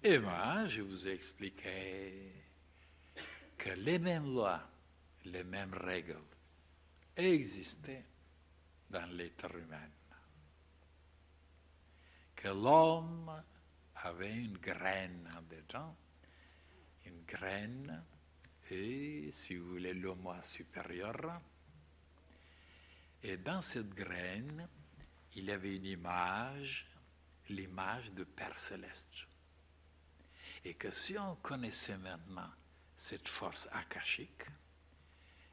Et moi, je vous ai expliqué que les mêmes lois, les mêmes règles existaient dans l'être humain. Que l'homme avait une graine en dedans, une graine, et si vous voulez, le moi supérieur. Et dans cette graine, il y avait une image, l'image de Père Céleste. Et que si on connaissait maintenant cette force akashique,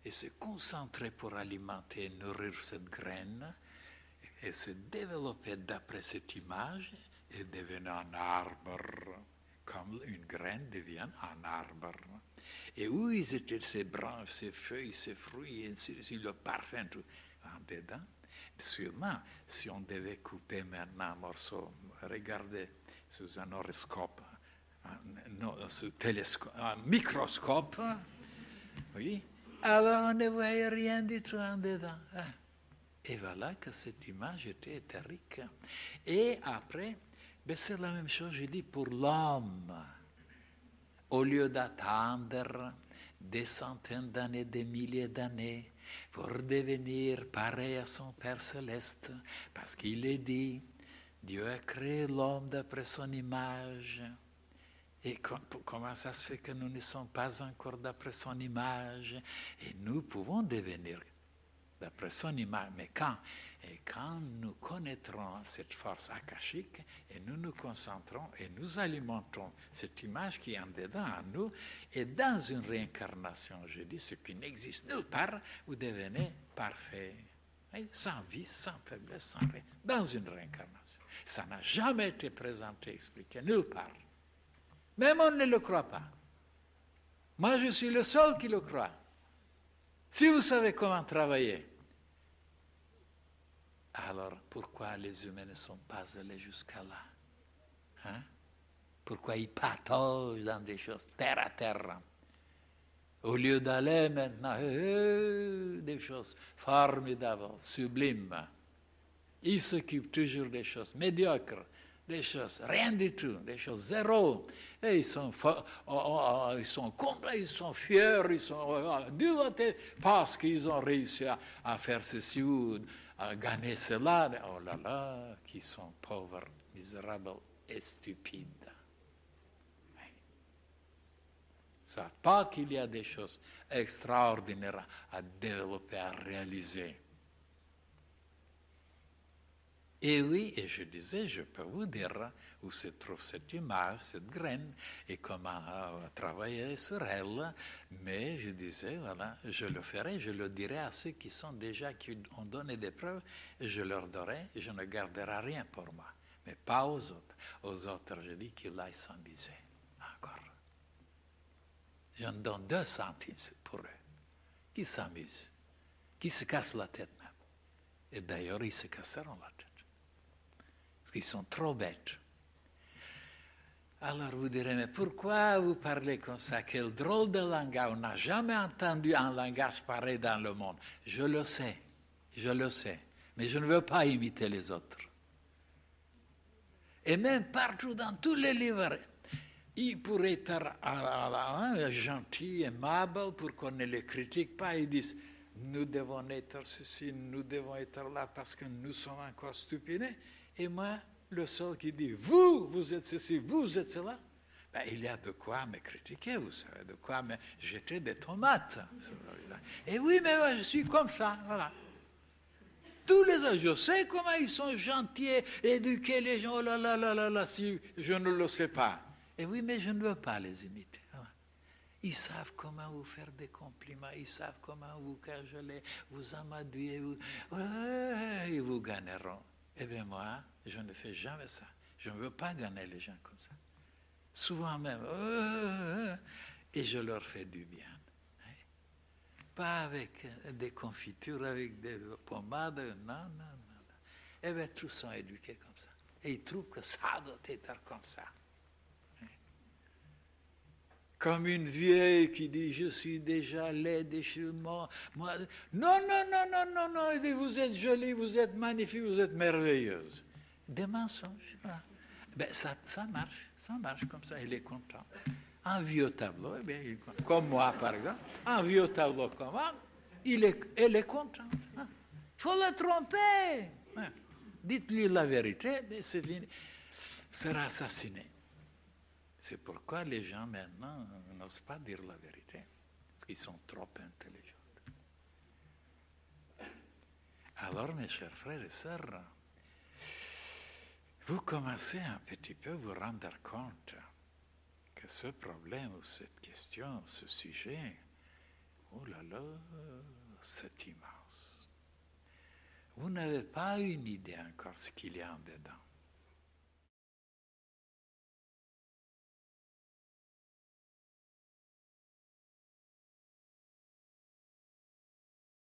et se concentrer pour alimenter et nourrir cette graine, et se développer d'après cette image, et devenir un arbre, comme une graine devient un arbre. Et où ils étaient ces branches, ces feuilles, ces fruits, et le parfum, tout en dedans. Sûrement, si on devait couper maintenant un morceau, regardez sous un horoscope, un microscope, oui, alors on ne voyait rien du tout en dedans. Et voilà que cette image était éthérique. Et après, ben c'est la même chose, je dis, pour l'homme. Au lieu d'attendre des centaines d'années, des milliers d'années, pour devenir pareil à son Père Céleste, parce qu'il est dit, Dieu a créé l'homme d'après son image. Et comment ça se fait que nous ne sommes pas encore d'après son image? Et nous pouvons devenir d'après son image. Mais quand nous connaîtrons cette force akashique, et nous nous concentrons et nous alimentons cette image qui est en dedans en nous, et dans une réincarnation, je dis, ce qui n'existe nulle part, vous devenez parfait. Sans vice, sans faiblesse, sans rien. Dans une réincarnation. Ça n'a jamais été présenté, expliqué, nulle part. Même on ne le croit pas. Moi, je suis le seul qui le croit. Si vous savez comment travailler, alors pourquoi les humains ne sont pas allés jusqu'à là? Hein? Pourquoi ils pataugent dans des choses terre à terre? Au lieu d'aller maintenant, des choses formidables, sublimes. Ils s'occupent toujours des choses médiocres, des choses rien du tout, des choses zéro. Et ils sont contents, ils sont fiers, ils sont dévotés parce qu'ils ont réussi à faire ceci ou à gagner cela. Oh là là, qui sont pauvres, misérables et stupides. Ils ne savent pas qu'il y a des choses extraordinaires à développer, à réaliser. Et oui, et je disais, je peux vous dire où se trouve cette image, cette graine, et comment travailler sur elle. Mais je disais, voilà, je le ferai, je le dirai à ceux qui sont déjà, qui ont donné des preuves, et je leur donnerai, et je ne garderai rien pour moi. Mais pas aux autres. Aux autres, je dis qu'ils aillent s'amuser. Encore. Je en donne 2 centimes pour eux. Qui s'amusent, qui se cassent la tête même. Et d'ailleurs, ils se casseront la tête. Parce qu'ils sont trop bêtes. Alors vous direz, mais pourquoi vous parlez comme ça? Quel drôle de langage. On n'a jamais entendu un langage pareil dans le monde. Je le sais. Mais je ne veux pas imiter les autres. Et même partout dans tous les livres, ils pourraient être gentils, aimables, pour qu'on ne les critique pas. Ils disent, nous devons être ceci, nous devons être là parce que nous sommes encore stupides. Et moi, le seul qui dit, vous êtes ceci, vous êtes cela, ben, il y a de quoi me critiquer, vous savez, de quoi me jeter des tomates sur le visage. Et oui, mais moi, je suis comme ça, voilà. Tous les autres, je sais comment ils sont gentils, éduqués, les gens, oh là là là là là, si je ne le sais pas. Et oui, mais je ne veux pas les imiter. Voilà. Ils savent comment vous faire des compliments, ils savent comment vous cajoler, vous amadouer, ils vous gagneront. Eh bien moi, je ne fais jamais ça. Je ne veux pas gagner les gens comme ça. Souvent même, et je leur fais du bien. Pas avec des confitures, avec des pommades, non. Eh bien, tous sont éduqués comme ça. Et ils trouvent que ça doit être comme ça. Comme une vieille qui dit, je suis déjà laide, moi. Non, vous êtes jolie, vous êtes magnifique, vous êtes merveilleuse. Des mensonges. Ben, ça marche, Ça marche comme ça, il est content. Un vieux tableau, eh bien, comme moi par exemple, un vieux tableau comme moi, elle est contente. Il faut la tromper. Dites-lui la vérité, mais c'est fini. Sera assassiné. C'est pourquoi les gens maintenant n'osent pas dire la vérité, parce qu'ils sont trop intelligents. Alors, mes chers frères et sœurs, vous commencez un petit peu à vous rendre compte que ce problème ou cette question, ce sujet, oh là là, c'est immense. Vous n'avez pas une idée encore ce qu'il y a en dedans.